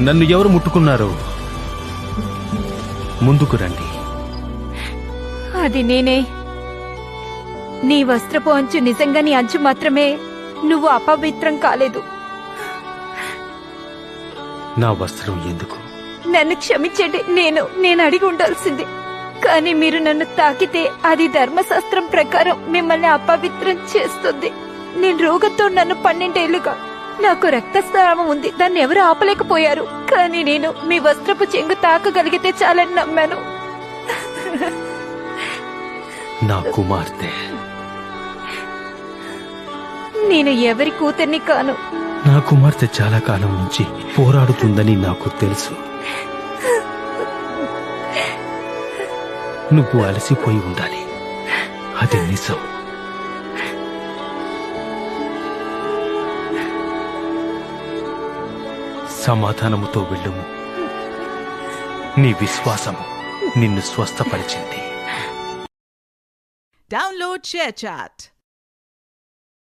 నన్ను ఎవరు ముట్టుకున్నారో ముందుకు రండి. అది నేనే. నీ వస్త్రపు అంచు నిజంగా నీ అంచు మాత్రమే. నువ్వు అపవిత్రం కాలేదు. నా వస్త్రం ఎందుకు? నన్ను క్షమించండి. నేను అడిగి ఉండాల్సింది. కానీ మీరు నన్ను తాకితే అది ధర్మశాస్త్రం ప్రకారం మిమ్మల్ని అపవిత్రం చేస్తుంది. నేను రోగంతో నన్ను 12 ఏళ్లుగా నాకు రక్తస్రావం ఉంది. దాన్ని ఎవరు ఆపలేకపోయారు. కానీ నేను మీ వస్త్రపు చెంగు తాకగలిగితే చాలని నమ్మాను. నా కుమార్తె. నేను ఎవరి కూతుర్ని కాను. నా కుమార్తె చాలా కాలం నుంచి పోరాడుతుందని నాకు తెలుసు. నువ్వు అలసిపోయి ఉండాలి. అది నిజం. సమాధానముతో వెళ్ళుము. నీ విశ్వాసము నిన్ను స్వస్థపరిచింది. Download ShareChat.